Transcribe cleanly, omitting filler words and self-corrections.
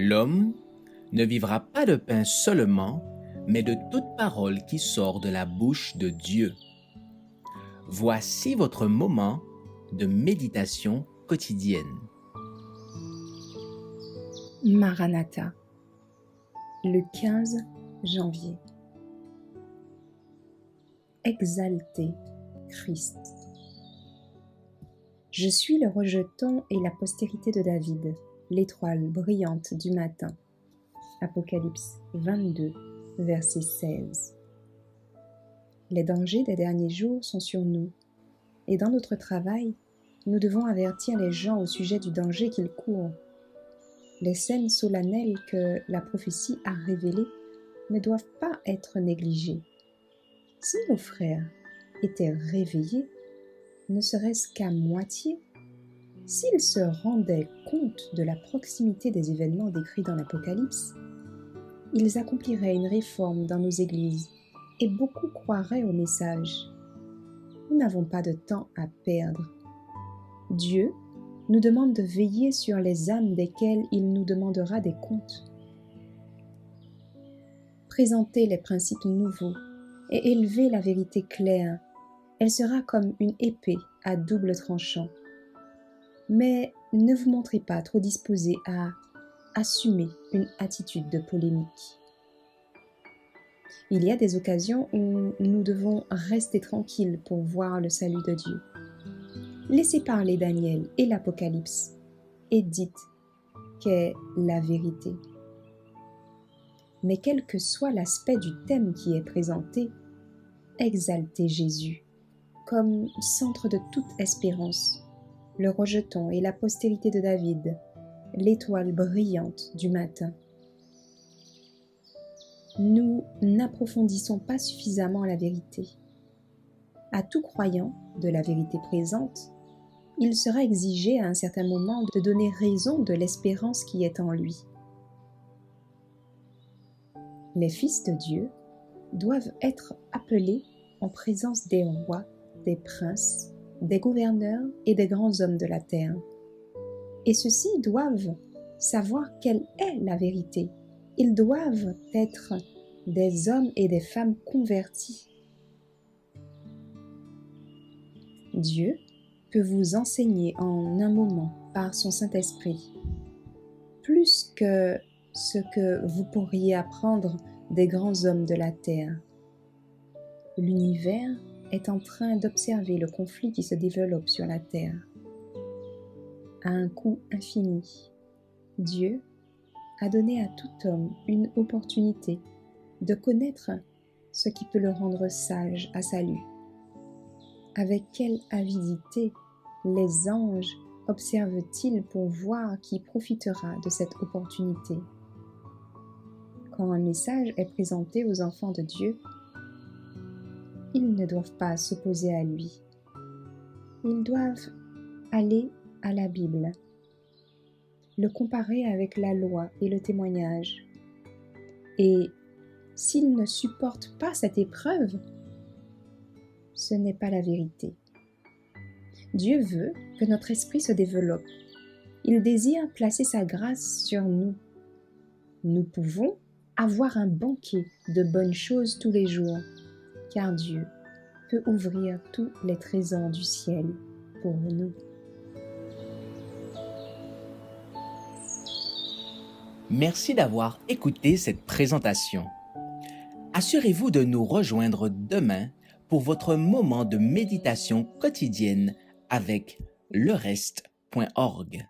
L'homme ne vivra pas de pain seulement, mais de toute parole qui sort de la bouche de Dieu. Voici votre moment de méditation quotidienne. Maranatha, le 15 janvier. Exalté Christ. Je suis le rejeton et la postérité de David, l'étoile brillante du matin. Apocalypse 22, verset 16. Les dangers des derniers jours sont sur nous, et dans notre travail, nous devons avertir les gens au sujet du danger qu'ils courent. Les scènes solennelles que la prophétie a révélées ne doivent pas être négligées. Si nos frères étaient réveillés, ne serait-ce qu'à moitié, s'ils se rendaient compte de la proximité des événements décrits dans l'Apocalypse, ils accompliraient une réforme dans nos églises et beaucoup croiraient au message. Nous n'avons pas de temps à perdre. Dieu nous demande de veiller sur les âmes desquelles il nous demandera des comptes. Présenter les principes nouveaux et élever la vérité claire, elle sera comme une épée à double tranchant. Mais ne vous montrez pas trop disposés à assumer une attitude de polémique. Il y a des occasions où nous devons rester tranquilles pour voir le salut de Dieu. Laissez parler Daniel et l'Apocalypse et dites qu'est la vérité. Mais quel que soit l'aspect du thème qui est présenté, exaltez Jésus comme centre de toute espérance, le rejeton et la postérité de David, l'étoile brillante du matin. Nous n'approfondissons pas suffisamment la vérité. À tout croyant de la vérité présente, il sera exigé à un certain moment de donner raison de l'espérance qui est en lui. Les fils de Dieu doivent être appelés en présence des rois, des princes, des gouverneurs et des grands hommes de la terre. Et ceux-ci doivent savoir quelle est la vérité. Ils doivent être des hommes et des femmes convertis. Dieu peut vous enseigner en un moment par son Saint-Esprit, plus que ce que vous pourriez apprendre des grands hommes de la terre. L'univers est en train d'observer le conflit qui se développe sur la terre. À un coût infini, Dieu a donné à tout homme une opportunité de connaître ce qui peut le rendre sage à salut. Avec quelle avidité les anges observent-ils pour voir qui profitera de cette opportunité? Quand un message est présenté aux enfants de Dieu, ils ne doivent pas s'opposer à lui. Ils doivent aller à la Bible, le comparer avec la loi et le témoignage. Et s'ils ne supportent pas cette épreuve, ce n'est pas la vérité. Dieu veut que notre esprit se développe. Il désire placer sa grâce sur nous. Nous pouvons avoir un banquet de bonnes choses tous les jours, car Dieu peut ouvrir tous les trésors du ciel pour nous. Merci d'avoir écouté cette présentation. Assurez-vous de nous rejoindre demain pour votre moment de méditation quotidienne avec lereste.org.